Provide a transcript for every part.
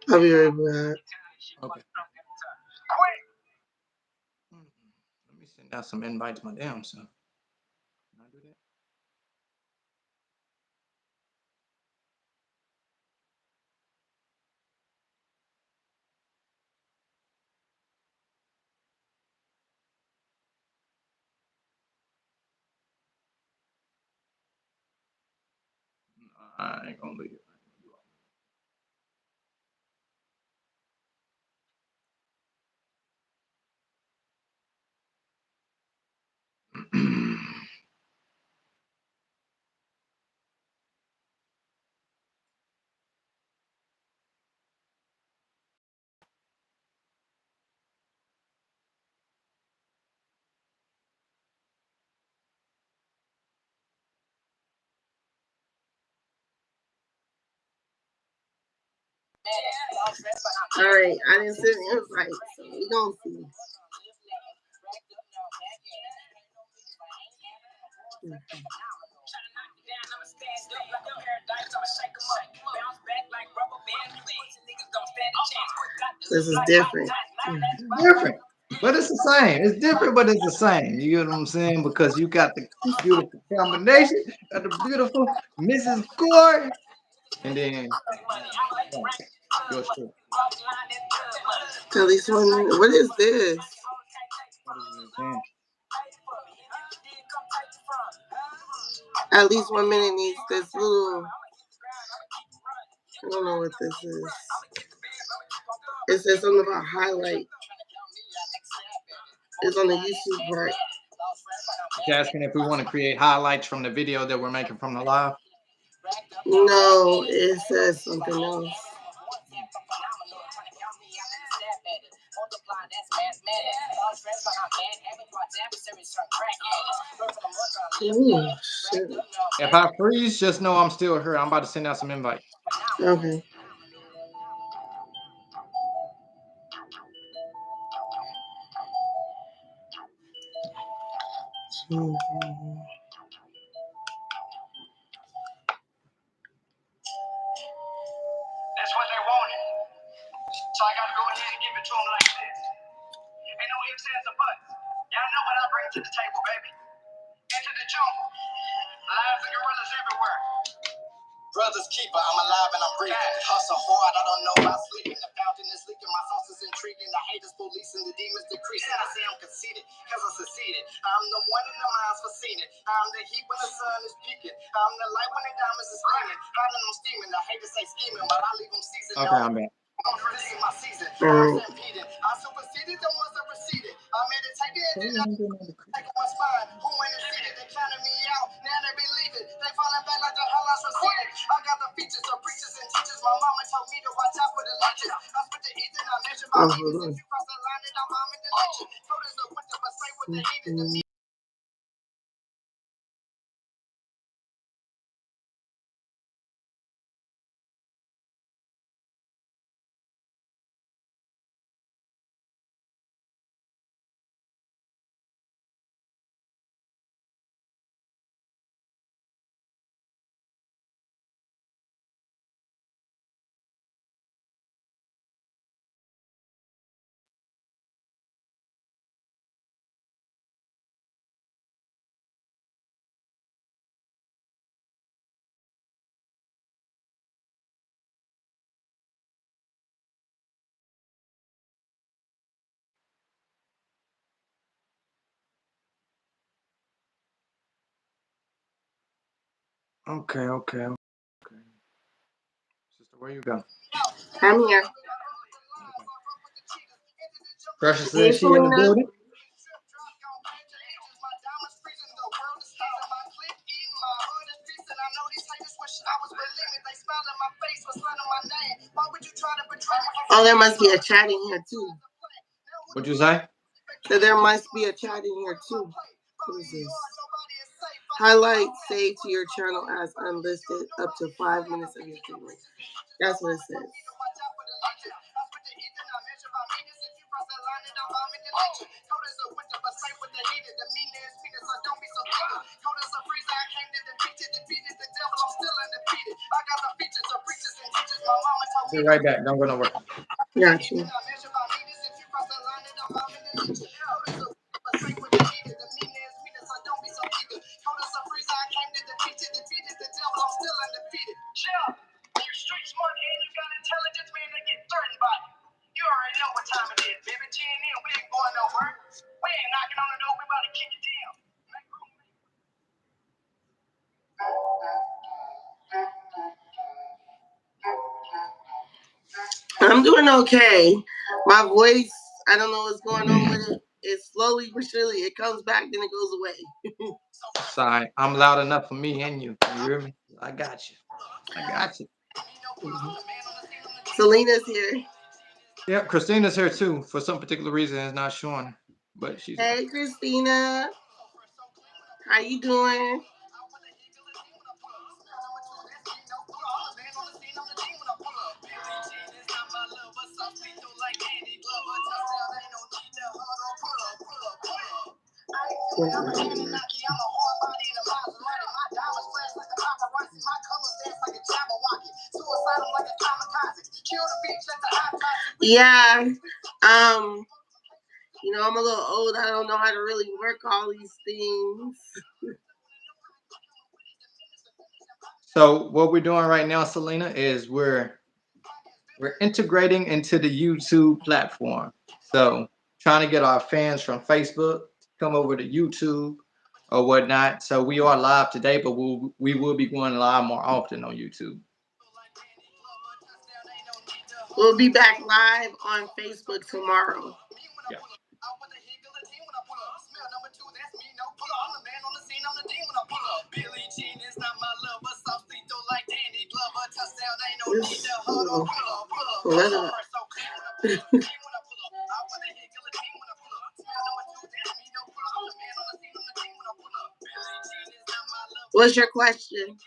I'll be right back. Okay. Let me send out some invites my damn self. Can I do that? I ain't gonna leave it. All right, I didn't send an invite, so we gonna see. This is different. Different, but it's the same. It's different, but it's the same. You get what I'm saying? Because you got the beautiful combination of the beautiful Mrs. Gore, and then yours truly. At least 1 minute. What is this? What is this then? At least 1 minute needs this little. I don't know what this is. It says something about highlight. It's on the YouTube part. It's asking if we want to create highlights from the video that we're making from the live. No, it says something else. Ooh, shit. If I freeze, just know I'm still here. I'm about to send out some invites. Okay. That's what they wanted. So I got to go ahead and give it to them like this. Ain't no ifs, ands, or buts. Y'all know what I bring to the table, baby. Into the jungle. Lives of gorillas everywhere. Brother's keeper, I'm alive and I'm breathing. Hustle hard, I don't know about sleeping. The fountain is leaking, my sauce is intriguing. The haters policing, the demons decreasing. I say I'm conceited, cause I succeeded. I'm the one in the minds for seeing it. I'm the heat when the sun is peaking. I'm the light when the diamonds is gleaming. Finding them steaming, the haters say scheming, but I leave them seasoned. Okay, I'm back. This is my season. I'm stampeding. I superseded the ones that preceded. I meditated and then I take one spine. Who ain't seated? They counted me out. Now they believe it. They falling back like the hell I succeeded. I got the features of preachers and teachers. My mama told me to watch out for the leeches. I spit the heat and I measure my demons. If you cross the line, then I'm in the legion. Told us the winter, but say what the heat is. The Okay. Sister, where you go? I'm here. Precious says she in the building. Oh, there must be a chat in here too. What'd you say? So there must be a chat in here too. What is this? Highlight saved to your channel as unlisted up to 5 minutes of your video. That's what it says. Be right back. Don't go nowhere. Got you. Street smart and you got intelligence, man, they get threatened by you. You already know what time it is, baby. 10 in, we ain't going nowhere. We ain't knocking on the door, we about to kick it down. I'm doing okay. My voice, I don't know what's going on with it. It's slowly but surely, it comes back, then it goes away. Sorry, I'm loud enough for me and you. You hear me? I got you. I got you. Selena's here. Yep, Christina's here too. For some particular reason, it's not showing, but she's here. Hey, Christina. How you doing? Yeah. You know, I'm a little old. I don't know how to really work all these things. So what we're doing right now, Selena, is we're integrating into the YouTube platform. So trying to get our fans from Facebook to come over to YouTube or whatnot. So we are live today, but we will be going live more often on YouTube. We'll be back live on Facebook tomorrow. Yeah. What's your question?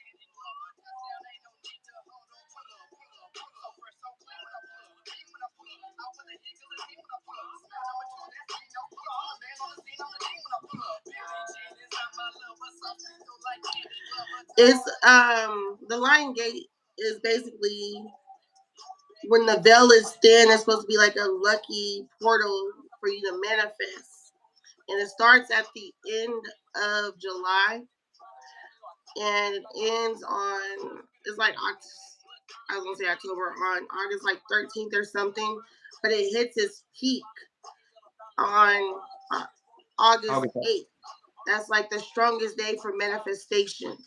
It's the Lion Gate is basically when the veil is thin, it's supposed to be like a lucky portal for you to manifest. And it starts at the end of July and it ends on, it's like, I was gonna say October, on August like 13th or something, but it hits its peak on August 8th. That's like the strongest day for manifestation.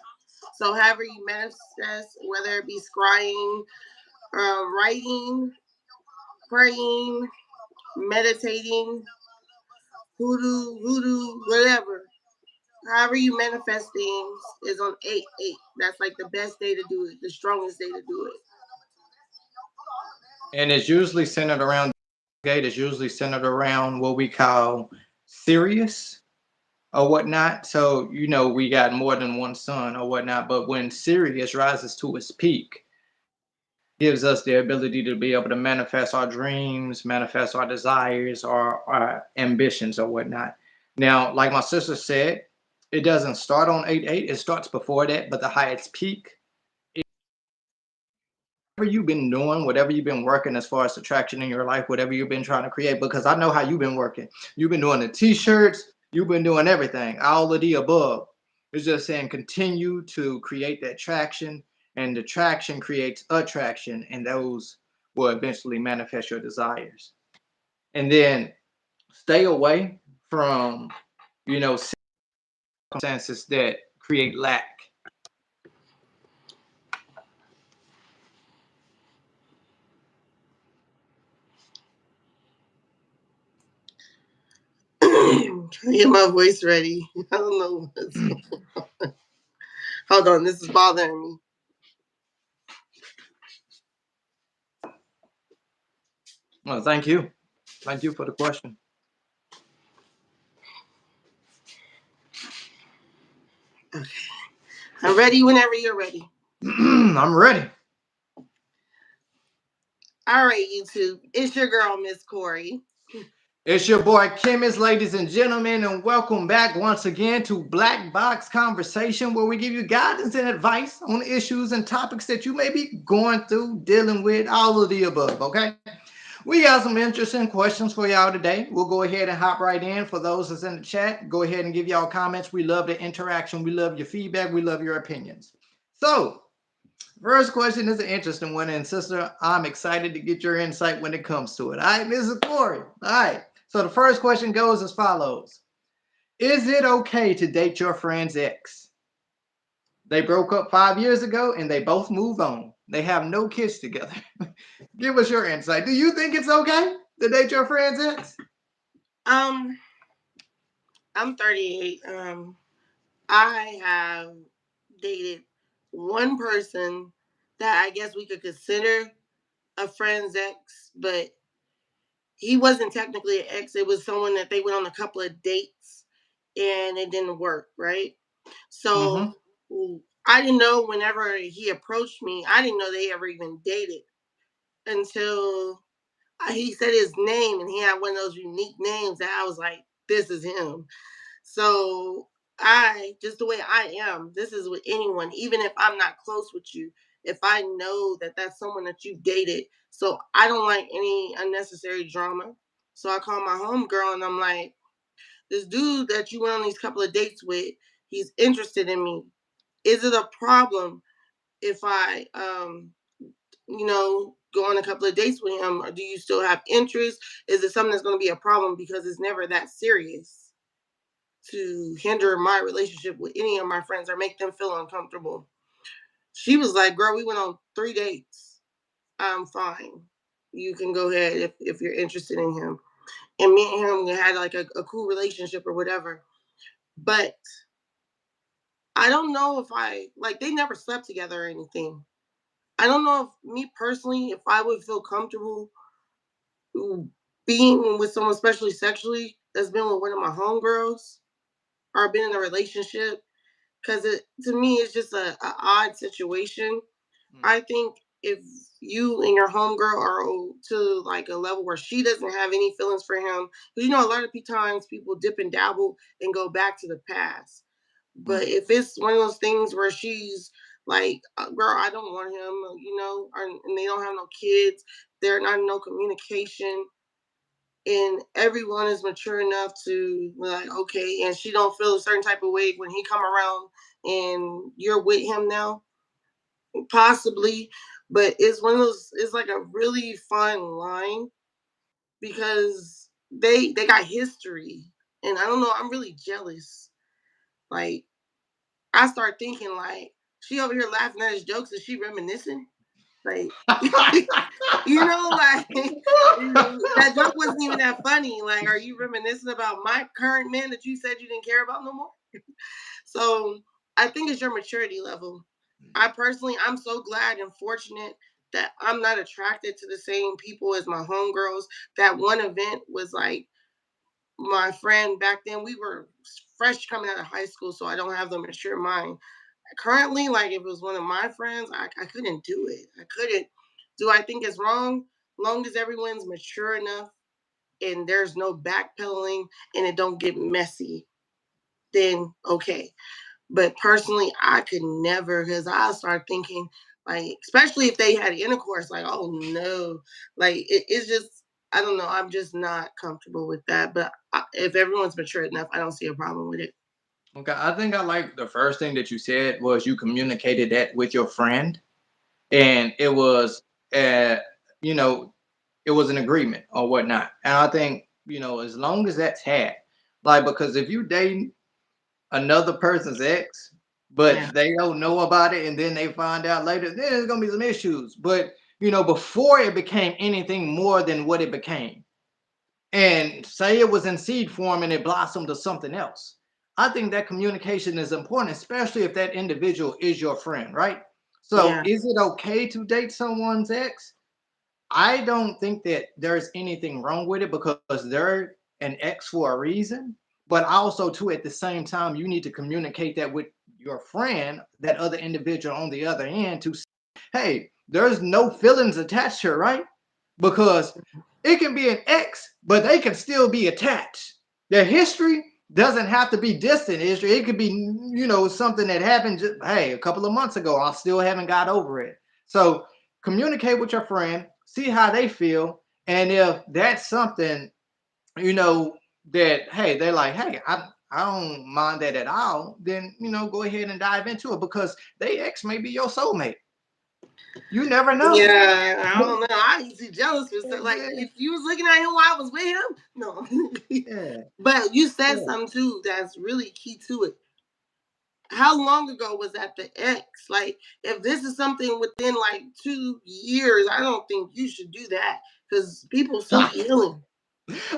So however you manifest, whether it be scrying, writing, praying, meditating, voodoo, whatever. However you manifest things is on 8-8. That's like the best day to do it, the strongest day to do it. And it's usually centered around gate is usually centered around what we call Sirius or whatnot. So, you know, we got more than one sun or whatnot, but when Sirius rises to its peak, gives us the ability to be able to manifest our dreams, manifest our desires, our ambitions or whatnot. Now, like my sister said, it doesn't start on 8-8, it starts before that, but the highest peak, whatever you've been doing, whatever you've been working as far as attraction in your life, whatever you've been trying to create, because I know how you've been working. You've been doing the t-shirts, you've been doing everything, all of the above. It's just saying continue to create that traction, and the traction creates attraction, and those will eventually manifest your desires. And then stay away from, you know, circumstances that create lack. Trying to get my voice ready. I don't know what's going on. Hold on, this is bothering me. Well, thank you. Thank you for the question. Okay. I'm ready whenever you're ready. I'm ready. All right, YouTube. It's your girl, Miss Corey. It's your boy Chemist, ladies and gentlemen, and welcome back once again to Black Box Conversation, where we give you guidance and advice on issues and topics that you may be going through, dealing with, all of the above, okay? We got some interesting questions for y'all today. We'll go ahead and hop right in. For those that's in the chat, go ahead and give y'all comments. We love the interaction. We love your feedback. We love your opinions. So, first question is an interesting one, and sister, I'm excited to get your insight when it comes to it. All right, Mrs. Corey. All right. So the first question goes as follows: is it okay to date your friend's ex? They broke up 5 years ago, and they both moved on. They have no kids together. Give us your insight. Do you think it's okay to date your friend's ex? Um, I'm 38. I have dated one person that I guess we could consider a friend's ex, but he wasn't technically an ex. It was someone that they went on a couple of dates and it didn't work, right? So I didn't know whenever he approached me, I didn't know they ever even dated until he said his name and he had one of those unique names that I was like, this is him. So I, just the way I am, this is with anyone, even if I'm not close with you, if I know that that's someone that you dated. So I don't like any unnecessary drama. So I call my homegirl and I'm like, this dude that you went on these couple of dates with, he's interested in me. Is it a problem if I, go on a couple of dates with him? Or do you still have interest? Is it something that's going to be a problem because it's never that serious to hinder my relationship with any of my friends or make them feel uncomfortable? She was like, girl, we went on 3 dates. I'm fine. You can go ahead if you're interested in him. And me and him had like a cool relationship or whatever. But I don't know if they never slept together or anything. I don't know if me personally, if I would feel comfortable being with someone, especially sexually, that's been with one of my homegirls or been in a relationship, because it to me it's just a odd situation. I think if you and your homegirl are to like a level where she doesn't have any feelings for him, because a lot of times people dip and dabble and go back to the past. But if it's one of those things where she's like, girl, I don't want him, and they don't have no kids, they're not in no communication, and everyone is mature enough to like, okay, and she don't feel a certain type of way when he come around and you're with him now, possibly. But it's one of those, it's like a really fine line because they got history, and I don't know, I'm really jealous. Like, I start thinking like, she over here laughing at his jokes, is she reminiscing? Like, like that joke wasn't even that funny. Like, are you reminiscing about my current man that you said you didn't care about no more? So I think it's your maturity level. I personally, I'm so glad and fortunate that I'm not attracted to the same people as my homegirls. That one event was like, my friend back then, we were fresh coming out of high school, so I don't have the mature mind. Currently, like if it was one of my friends, I couldn't do it. I couldn't. Do I think it's wrong? Long as everyone's mature enough and there's no backpedaling and it don't get messy, then okay. But personally, I could never, because I start thinking, like, especially if they had intercourse, like, oh no, like it's just, I don't know, I'm just not comfortable with that. But if everyone's mature enough, I don't see a problem with it. Okay, I think I like the first thing that you said was you communicated that with your friend, and it was, uh, you know, it was an agreement or whatnot. And I think as long as that's had, like, because if you dating another person's ex, but Yeah. they don't know about it, and then they find out later, then there's gonna be some issues. But before it became anything more than what it became, and say it was in seed form and it blossomed to something else. I think that communication is important, especially if that individual is your friend, right? So, Yeah. is it okay to date someone's ex? I don't think that there's anything wrong with it because they're an ex for a reason. But also, too, at the same time, you need to communicate that with your friend, that other individual on the other end, to say, hey, there's no feelings attached here, right? because it can be an ex, but they can still be attached. Their history doesn't have to be distant history. It could be, something that happened just, hey, a couple of months ago. I still haven't got over it. So communicate with your friend, see how they feel. And if that's something, that, hey, they're like, hey, I don't mind that at all, then, go ahead and dive into it because they ex may be your soulmate. You never know. Yeah, I don't know. I used to be jealous for stuff. Like if you was looking at him while I was with him, no. Yeah. But you said something too that's really key to it. How long ago was that the ex? Like, if this is something within like 2 years, I don't think you should do that because people still be healing.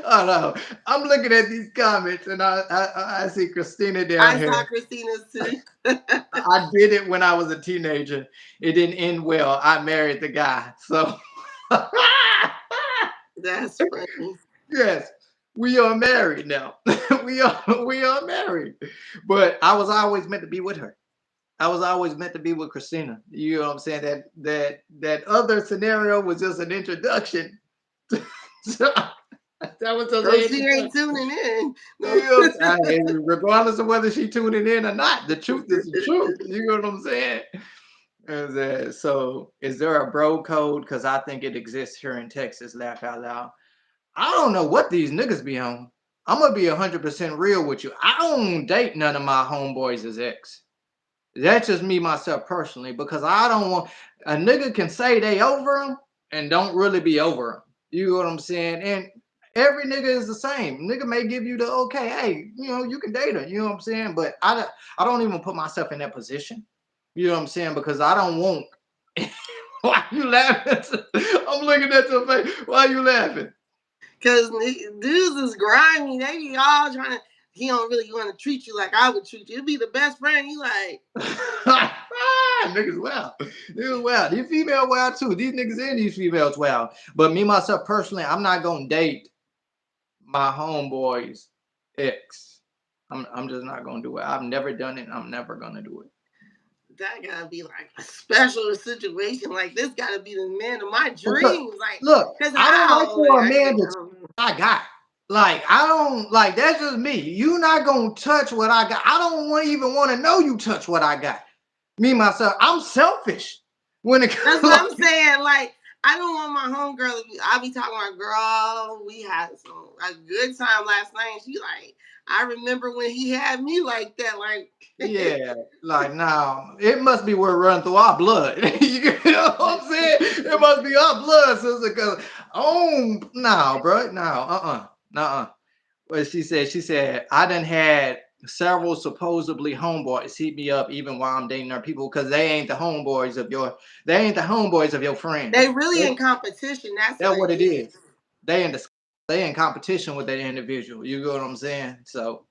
Oh no, I'm looking at these comments and I see Christina down I here. saw Christina's too. I did it when I was a teenager. It didn't end well. I married the guy. So That's funny. yes, we are married now. we are married. But I was always meant to be with her. I was always meant to be with Christina. You know what I'm saying? That other scenario was just an introduction. So, that was just So an she ain't introduction. tuning in. No. You know, hey, regardless of whether she tuning in or not, the truth is the truth. You know what I'm saying? So, is there a bro code? Because I think it exists here in Texas. Laugh out loud. I don't know what these niggas be on. I'm gonna be 100% real with you. I don't date none of my homeboys as ex. That's just me myself personally because I don't want a nigga can say they over him and don't really be over him. You know what I'm saying? And every nigga is the same. Nigga may give you the okay, hey, you can date her. You know what I'm saying? But I don't even put myself in that position. You know what I'm saying? Because I don't want. Why you laughing? I'm looking at your face. Why you laughing? Because dudes is grimy. They be all trying to, he don't really want to treat you like I would treat you. It'd be the best friend. You like, niggas wild. Niggas wild. These female wild too. These niggas and these females wild. But me, myself, personally, I'm not going to date my homeboy's ex. I'm just not going to do it. I've never done it. I'm never going to do it. that gotta be like a special situation. Like this gotta be the man of my dreams. Like, look, because I don't like for a like, man to I got. Like, I don't like that's just me. You not gonna touch what I got. I don't even want to know you touch what I got. Me myself, I'm selfish when it comes. That's what I'm saying. Like, I don't want my homegirl to be. I be talking about, girl, we had a good time last night. And she like, I remember when he had me like that. Like, yeah, like now it must be where running through our blood. You know what I'm saying? It must be our blood, sister. Cause no, bro, no, What she said, I done had several supposedly homeboys hit me up even while I'm dating our people because they ain't the homeboys of your friends. They really in competition. That's what it is. They in competition with that individual. You know what I'm saying? So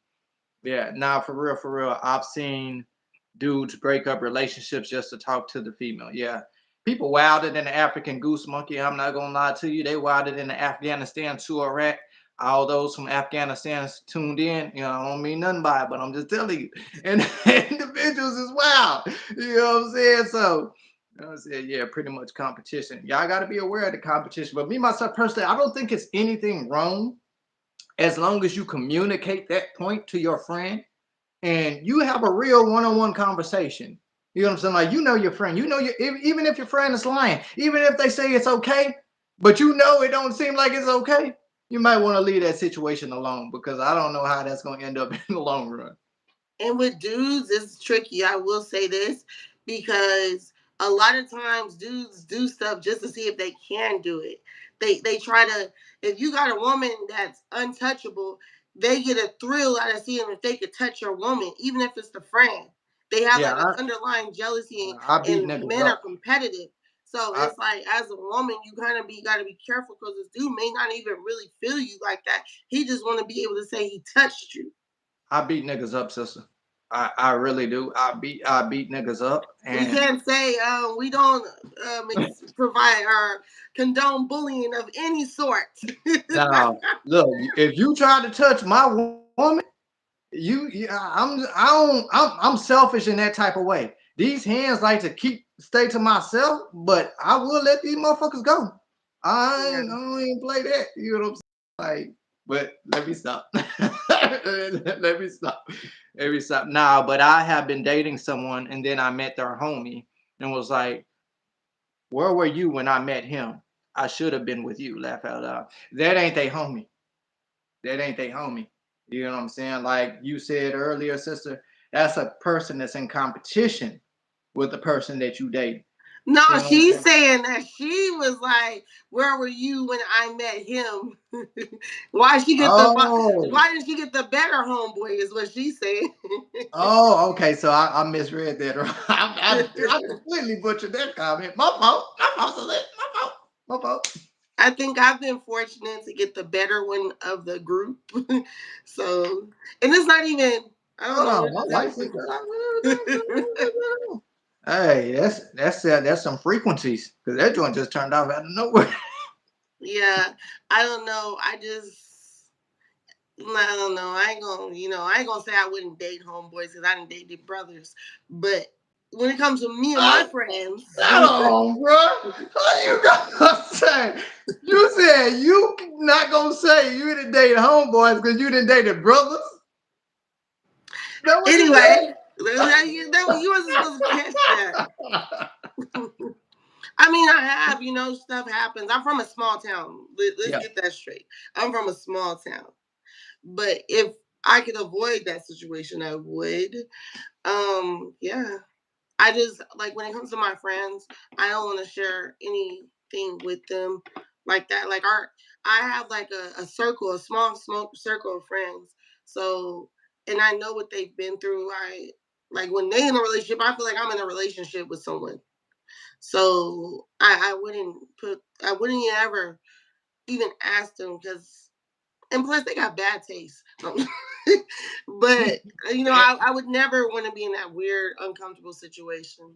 yeah, nah, for real. I've seen dudes break up relationships just to talk to the female. Yeah. People wilder than the African goose monkey. I'm not gonna lie to you. They wilder than the Afghanistan to Iraq. All those from Afghanistan tuned in, I don't mean nothing by it, but I'm just telling you. And individuals as well. You know what I'm saying? So I said, yeah, pretty much competition. Y'all got to be aware of the competition. But me, myself, personally, I don't think it's anything wrong as long as you communicate that point to your friend and you have a real one-on-one conversation. You know what I'm saying? Like, your friend, even if your friend is lying, even if they say it's okay, but it don't seem like it's okay, you might want to leave that situation alone because I don't know how that's going to end up in the long run. And with dudes, it's tricky. I will say this because a lot of times dudes do stuff just to see if they can do it. They try to. If you got a woman that's untouchable, they get a thrill out of seeing if they could touch your woman, even if it's the friend. They have an underlying jealousy, and men are competitive. So it's like, as a woman, you kind of gotta be careful because this dude may not even really feel you like that. He just want to be able to say he touched you. I beat niggas up, sister. I really do. I beat niggas up. And we can't say we don't provide or condone bullying of any sort. Now, look, if you try to touch my woman, I'm selfish in that type of way. These hands like to stay to myself, but I will let these motherfuckers go. I Yeah. don't even play that. You know what I'm saying? Like, but let me stop. Let me stop. Let me stop. Nah, but I have been dating someone and then I met their homie and was like, where were you when I met him? I should have been with you. Laugh out loud. That ain't they homie. That ain't they homie. You know what I'm saying? Like you said earlier, sister, that's a person that's in competition with the person that you date. No, You know what I'm she's saying? saying that she was like, "Where were you when I met him? Why she get the Oh, Why did she get the better homeboy?" Is what she said. oh, okay. So I misread that. I completely butchered that comment. My fault. My fault. Celeste. My fault. My fault. I think I've been fortunate to get the better one of the group. So, and it's not even. I don't Hold know. on. My wife said that. Hey, that's some frequencies because that joint just turned off out of nowhere. Yeah, I don't know. I don't know. I ain't gonna say I wouldn't date homeboys because I didn't date the brothers. But when it comes to me and my friends, Hold on, bro. How you gonna say? You said you not gonna say you didn't date homeboys because you didn't date the brothers. That what you anyway, said? you wasn't supposed to catch that. I mean, I have, stuff happens. I'm from a small town. Let's Yeah. get that straight. I'm from a small town. But if I could avoid that situation, I would. Yeah. I just like when it comes to my friends, I don't want to share anything with them like that. Like I have like a circle, a small circle of friends. So, and I know what they've been through. I like when they in a relationship, I feel like I'm in a relationship with someone. So I wouldn't ever even ask them because, and plus they got bad taste. But I would never want to be in that weird, uncomfortable situation.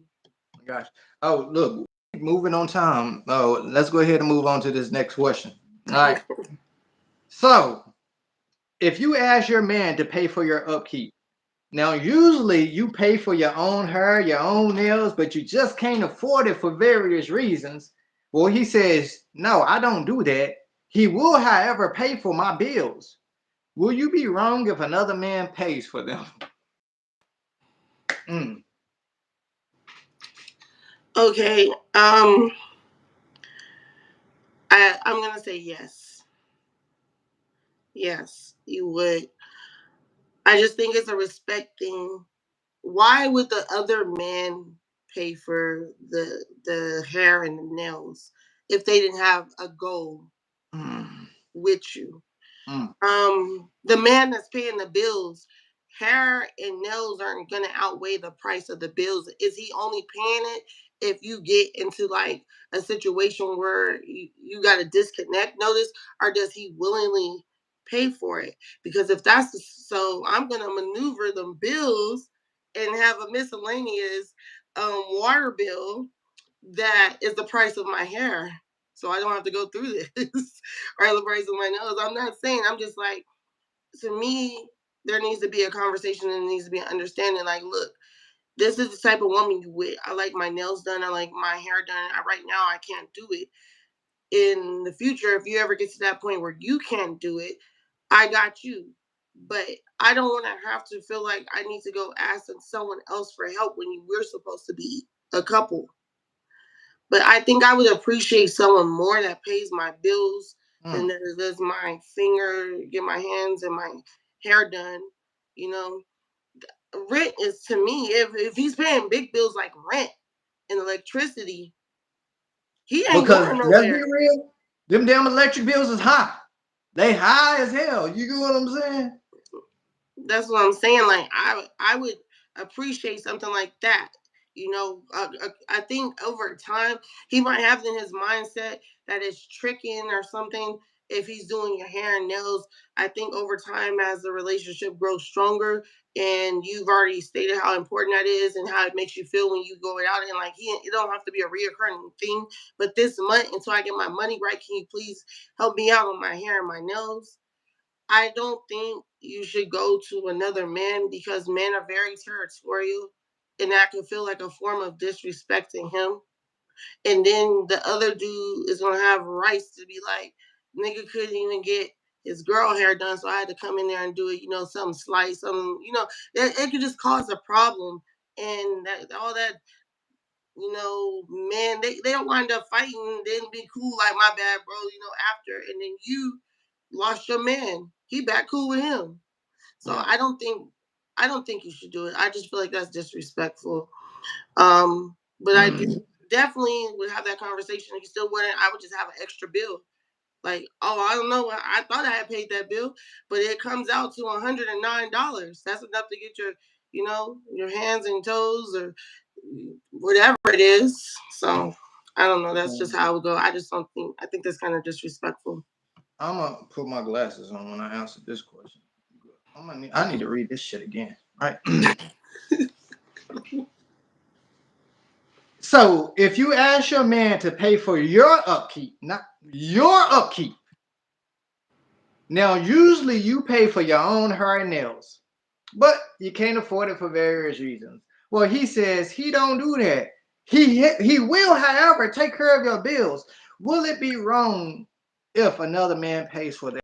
Gosh. Oh, look, moving on time. Oh, let's go ahead and move on to this next question. All right. So, if you ask your man to pay for your upkeep, now usually you pay for your own hair, your own nails, but you just can't afford it for various reasons. Well, he says, no, I don't do that. He will, however, pay for my bills. Will you be wrong if another man pays for them? Mm. Okay. I'm gonna say yes. Yes, you would. I just think it's a respect thing. Why would the other man pay for the hair and the nails if they didn't have a goal Mm. with you? Mm. The man that's paying the bills, hair and nails aren't gonna outweigh the price of the bills. Is he only paying it if you get into like a situation where you got a disconnect notice, or does he willingly pay for it? Because if that's so, I'm gonna maneuver the bills and have a miscellaneous water bill that is the price of my hair. So I don't have to go through this or the price of my nose. I'm not saying, I'm just like, to me, there needs to be a conversation and there needs to be an understanding. Like, look, this is the type of woman you with. I like my nails done. I like my hair done. Right now, I can't do it. In the future, if you ever get to that point where you can't do it, I got you. But I don't want to have to feel like I need to go ask someone else for help when we're supposed to be a couple. But I think I would appreciate someone more that pays my bills than Mm. that does my finger, get my hands and my hair done. You know, rent is to me, if he's paying big bills like rent and electricity, he ain't Because going let's be nowhere. real, them damn electric bills is high. They high as hell. You get what I'm saying? That's what I'm saying. Like I would appreciate something like that. I think over time he might have in his mindset that it's tricking or something. If he's doing your hair and nails, I think over time as the relationship grows stronger, and you've already stated how important that is and how it makes you feel when you go out, and like it don't have to be a reoccurring thing. But this month, until I get my money right, can you please help me out on my hair and my nails? I don't think you should go to another man because men are very territorial and that can feel like a form of disrespecting him. and then the other dude is gonna have rights to be like, nigga couldn't even get his girl hair done, so I had to come in there and do it. Some slice, it could just cause a problem, and that all that. Men, they don't wind up fighting, then be cool like my bad, bro. After, and then you lost your man. He back cool with him. So yeah. I don't think you should do it. I just feel like that's disrespectful. But I definitely would have that conversation. If you still wouldn't, I would just have an extra bill. Like, oh, I don't know. I thought I had paid that bill, but it comes out to $109. That's enough to get your hands and toes or whatever it is. So I don't know. That's just how it would go. I think that's kind of disrespectful. I'm gonna put my glasses on when I answer this question. I need to read this shit again. All right. So if you ask your man to pay for your upkeep, not your upkeep. Now, usually you pay for your own hair and nails, but you can't afford it for various reasons. Well, he says he don't do that. He will, however, take care of your bills. Will it be wrong if another man pays for that?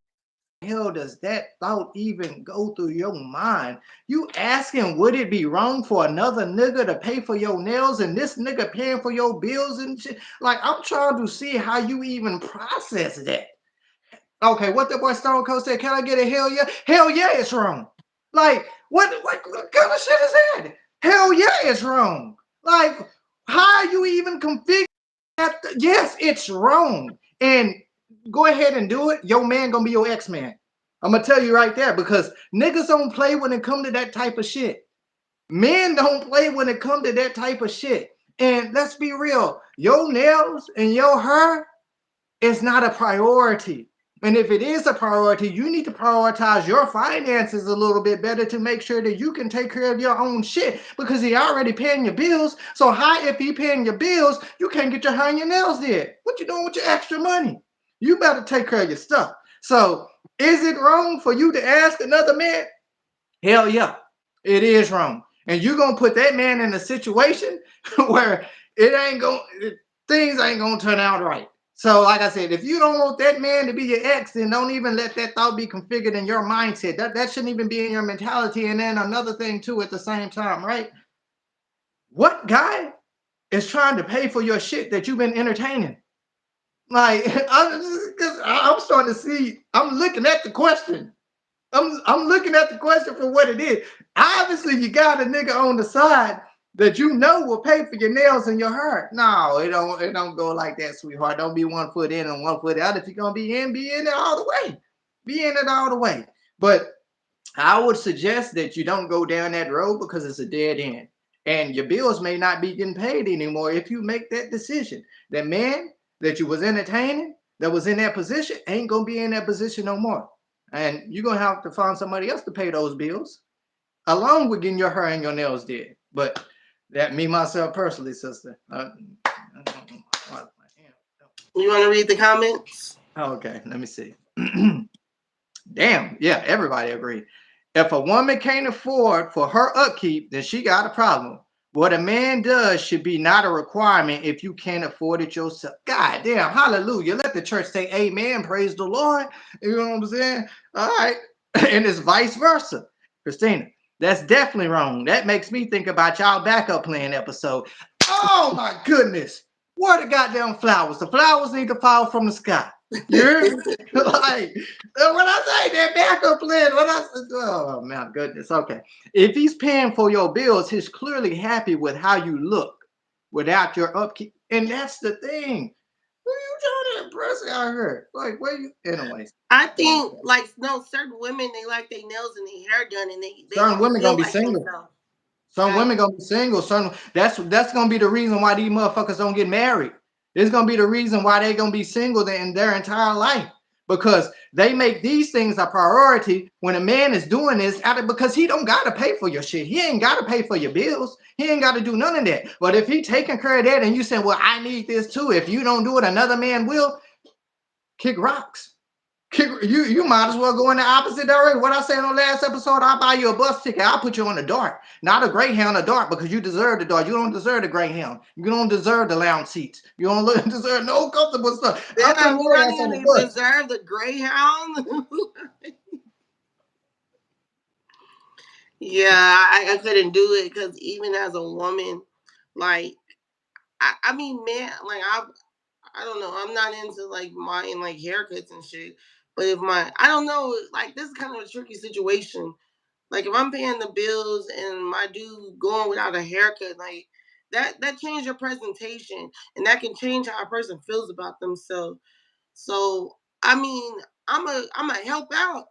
Hell, does that thought even go through your mind? You asking, would it be wrong for another nigga to pay for your nails and this nigga paying for your bills and shit? Like, I'm trying to see how you even process that. Okay, what the boy Stone Cold said, can I get a hell yeah? Hell yeah, it's wrong. Like, what kind of shit is that? Hell yeah, it's wrong. Like, how are you even configured that? Yes, it's wrong. And go ahead and do it. Your man gonna be your ex-man. I'm gonna tell you right there, because niggas don't play when it come to that type of shit. Men don't play when it come to that type of shit. And let's be real, your nails and your hair is not a priority. And if it is a priority, you need to prioritize your finances a little bit better to make sure that you can take care of your own shit, because he already paying your bills. So how, if he paying your bills, you can't get your hair and your nails did? What you doing with your extra money? You better take care of your stuff. So is it wrong for you to ask another man? Hell yeah, it is wrong. And you're going to put that man in a situation where things ain't going to turn out right. So like I said, if you don't want that man to be your ex, then don't even let that thought be configured in your mindset. That shouldn't even be in your mentality. And then another thing too, at the same time, right? What guy is trying to pay for your shit that you've been entertaining? Like, I'm starting to see, I'm looking at the question. I'm looking at the question for what it is. Obviously, you got a nigga on the side that will pay for your nails and your hair. No, it don't go like that, sweetheart. Don't be 1 foot in and 1 foot out. If you're gonna be in it all the way. Be in it all the way. But I would suggest that you don't go down that road, because it's a dead end. And your bills may not be getting paid anymore if you make that decision. That man that you was entertaining, that was in that position, ain't gonna be in that position no more. And you're gonna have to find somebody else to pay those bills, along with getting your hair and your nails did. But that, me myself personally, sister. You want to read the comments? Okay, let me see. Damn, yeah, everybody agreed. If a woman can't afford for her upkeep, then she got a problem. What a man does should be not a requirement if you can't afford it yourself. God damn, hallelujah. Let the church say amen, praise the Lord. You know what I'm saying? All right. And it's vice versa. Christina, that's definitely wrong. That makes me think about y'all backup plan episode. Oh my goodness. What the goddamn flowers? The flowers need to fall from the sky. You hear me? Like, when I say that backup plan, oh my goodness. Okay. If he's paying for your bills, he's clearly happy with how you look without your upkeep. And that's the thing. Who are you trying to impress out here? Like, where you, anyways? I think, certain women, they like their nails and their hair done, and they certain women gonna be single. Some women gonna be single. That's gonna be the reason why these motherfuckers don't get married. It's gonna be the reason why they're gonna be single in their entire life, because they make these things a priority when a man is doing this because he don't gotta pay for your shit. He ain't gotta pay for your bills. He ain't gotta do none of that. But if he taking care of that and you saying, well, I need this too. If you don't do it, another man will. Kick rocks. You might as well go in the opposite direction. What I said on the last episode, I'll buy you a bus ticket. I'll put you on the dart. Not a Greyhound, a dart, because you deserve the dart. You don't deserve the Greyhound. You don't deserve the lounge seats. You don't deserve no comfortable stuff. I'm putting Damn, you your don't ass on the even bus. deserve the Greyhound. Yeah, I couldn't do it because even as a woman, like I mean, man, like I don't know, I'm not into like mine like haircuts and shit. But if I don't know, like this is kind of a tricky situation. Like if I'm paying the bills and my dude going without a haircut, like that changes your presentation and that can change how a person feels about themselves. So I mean, I'm a help out.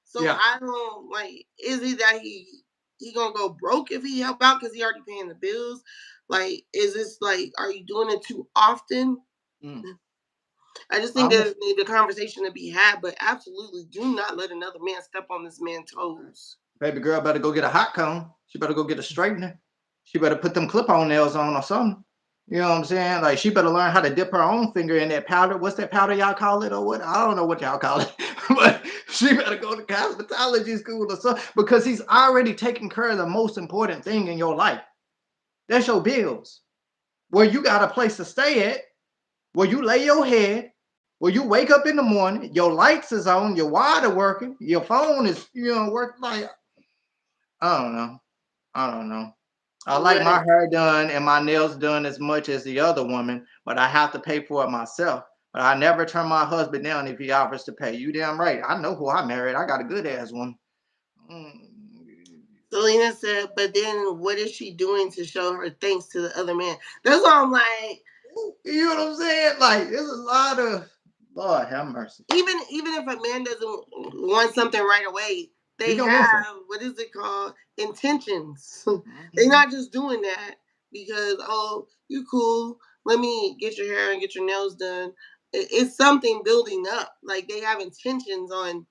So Yeah. I don't like. Is it that he gonna go broke if he help out because he already paying the bills? Like, is this like, are you doing it too often? Mm. I just think I'm a, there's need a conversation to be had, but absolutely do not let another man step on this man's toes. baby girl better go get a hot comb. She better go get a straightener. She better put them clip-on nails on or something. You know what I'm saying? Like she better learn how to dip her own finger in that powder. What's that powder y'all call it or what? I don't know what y'all call it. But she better go to cosmetology school or something because he's already taking care of the most important thing in your life. That's your bills. Where you got a place to stay at, where you lay your head, where you wake up in the morning, your lights is on, your water working, your phone is, working. Like, I don't know. I don't know. I like my Right. hair done and my nails done as much as the other woman, but I have to pay for it myself. But I never turn my husband down if he offers to pay. You damn right. I know who I married. I got a good ass one. Mm. Selena said, but then what is she doing to show her thanks to the other man? That's why I'm like, You know what I'm saying? Like, there's a lot of Lord have mercy. even if a man doesn't want something right away, He they gonna want some. have what is it called? Intentions. They're Mhm. not just doing that because oh, you cool. Let me get your hair and get your nails done. It's something building up. Like they have intentions on.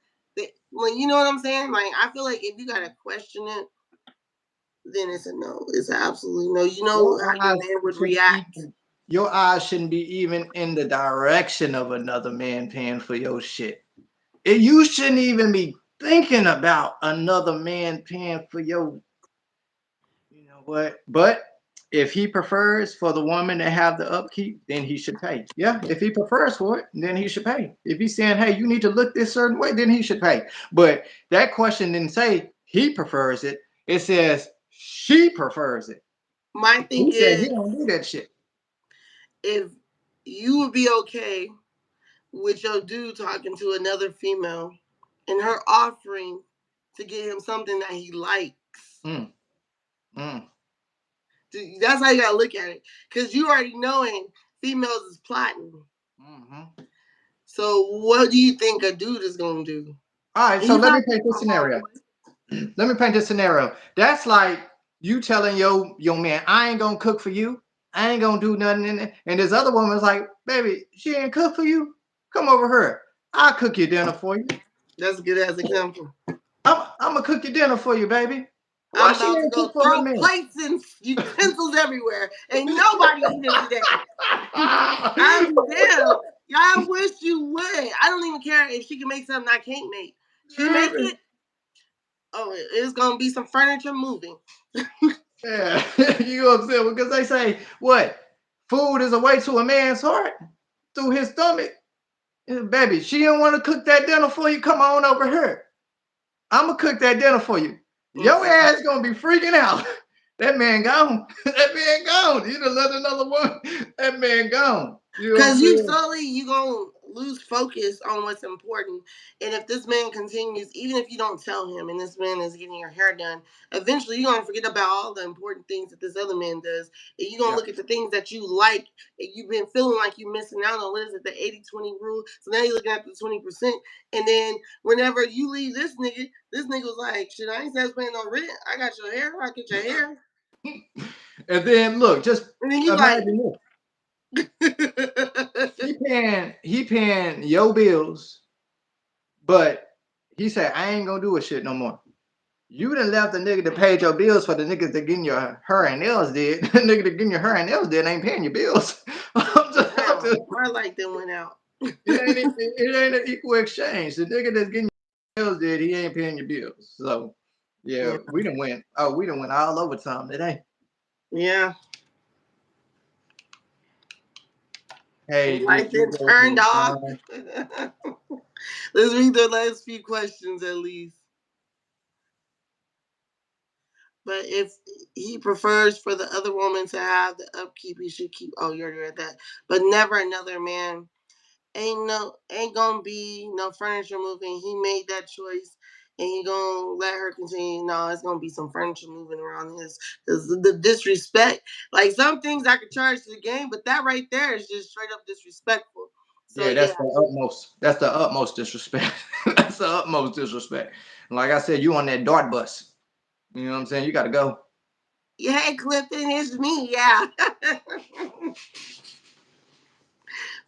Like you know what I'm saying? Like I feel like if you gotta question it, then it's a no. It's an absolute no. You know Your how your eyes man would shouldn't react. even your eyes shouldn't be even in the direction of another man paying for your shit. You shouldn't even be thinking about another man paying for your, you know what? But if he prefers for the woman to have the upkeep, then he should pay. Yeah, if he prefers for it, then he should pay. If he's saying, hey, you need to look this certain way, then he should pay. But that question didn't say he prefers it. It says she prefers it. My thing He said he is, don't do that shit. if you would be okay with your dude talking to another female and her offering to get him something that he likes. Mm, mm. That's how you gotta look at it. Cause you already knowing females is plotting. Mm-hmm. So what do you think a dude is gonna do? All right, so He's let me not paint taking this the wrong scenario. way. Let me paint this scenario. That's like you telling your man, I ain't gonna cook for you. I ain't gonna do nothing in it. And this other woman's like, baby, she ain't cook for you. Come over here. I'll cook your dinner for you. That's a good ass example. I'm gonna cook your dinner for you, baby. Why I'm she about to ain't go cook for her throw man? plates and utensils everywhere. Ain't nobody eating today. I'll be damn. I wish you would. I don't even care if she can make something I can't make. She make it. Oh, it's gonna be some furniture moving. Yeah, you know what I'm saying? Because they say what? Food is a way to a man's heart through his stomach. Baby, she don't want to cook that dinner for you. Come on over here. I'm gonna cook that dinner for you. Your ass gonna be freaking out. That man gone. That man gone. You done let another one. That man gone. You know what I'm Because you saying? slowly you gonna lose focus on what's important. And if this man continues, even if you don't tell him, and this man is getting your hair done, eventually you're gonna forget about all the important things that this other man does. And you're gonna Yeah. look at the things that you like and you've been feeling like you're missing out on. What is it, the 80-20 rule? So now you're looking at the 20%. And then whenever you leave this nigga was like, shit, I ain't said paying no rent. I got your hair, I get your hair. And then look, just And then you like imagine this. He paying your bills, but he said, I ain't gonna do a shit no more. You done left the nigga that paid your bills for the niggas that getting your hair and nails did. The nigga that getting your hair and nails did ain't paying your bills. I'm Damn, just, my light then went out. it ain't an equal exchange. The nigga that's getting your bills did, he ain't paying your bills. So yeah, Yeah. we done win. Oh, we done win all overtime today. Yeah. Hey, Light did you been go to turned the off. line? Let's read the last few questions at least. But if he prefers for the other woman to have the upkeep, he should keep. Oh, you already read that. But never another man. Ain't gonna be no furniture moving. He made that choice, and he gonna let her continue. No, it's gonna be some furniture moving around his the disrespect. Like some things I could charge to the game, but that right there is just straight up disrespectful. So Yeah, yeah, that's the utmost. That's the utmost disrespect. That's the utmost disrespect. Like I said, you on that dart bus. You know what I'm saying? You got to go. yeah, hey Clifton, it's me. Yeah,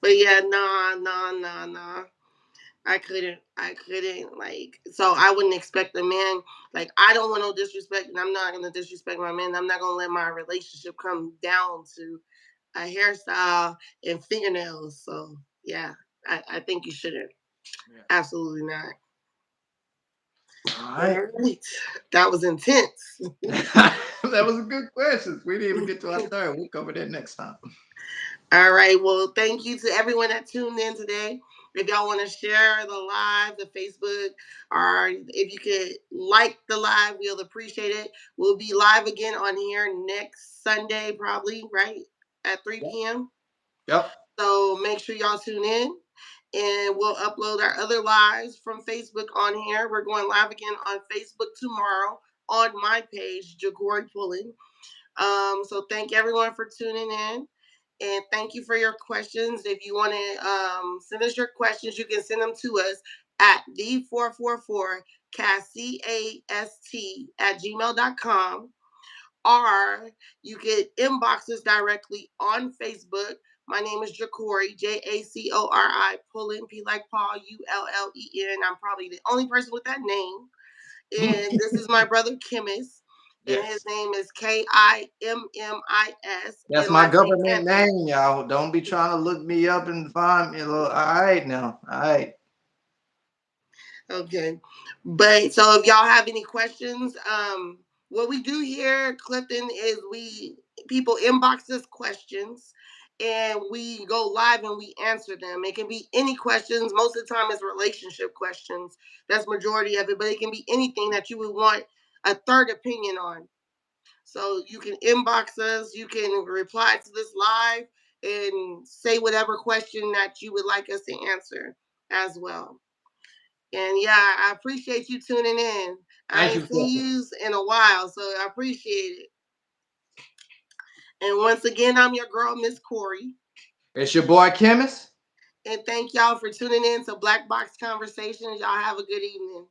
but yeah, nah. I couldn't like so I wouldn't expect a man like I don't want no disrespect and I'm not gonna disrespect my man. I'm not gonna let my relationship come down to a hairstyle and fingernails. So yeah, I think you shouldn't. Yeah. Absolutely not. All All right. right. That was intense. That was a good question. We didn't even get to our third. We'll cover that next time. All right. Well, thank you to everyone that tuned in today. If y'all want to share the live, the Facebook, or if you could like the live, we'll appreciate it. We'll be live again on here next Sunday, probably, right? At 3 Yep. p.m. Yep. So make sure y'all tune in. And we'll upload our other lives from Facebook on here. We're going live again on Facebook tomorrow on my page, Jagori Pullen. So thank everyone for tuning in. And thank you for your questions. If you want to send us your questions, you can send them to us at d444cast@gmail.com. Or you can inbox us directly on Facebook. My name is Jacori, Jacori, Pullen, P like Paul, Ullen. I'm probably the only person with that name. And this is my brother Kimmis, and his Yes. name is Kimmis, That's and my last name government Anthony. name, y'all. Don't be trying to look me up and find me. All right now. All right. Okay. But so if y'all have any questions, what we do here, Clifton, is we people inbox us questions and we go live and we answer them. It can be any questions. Most of the time it's relationship questions. That's majority of it, but it can be anything that you would want a third opinion on. So you can inbox us, you can reply to this live and say whatever question that you would like us to answer as well. And yeah, I appreciate you tuning in. I Thank you, ain't seen Clifford. you in a while, so I appreciate it. And once again, I'm your girl, Miss Corey. It's your boy Chemist. And thank y'all for tuning in to Black Box Conversations. Y'all have a good evening.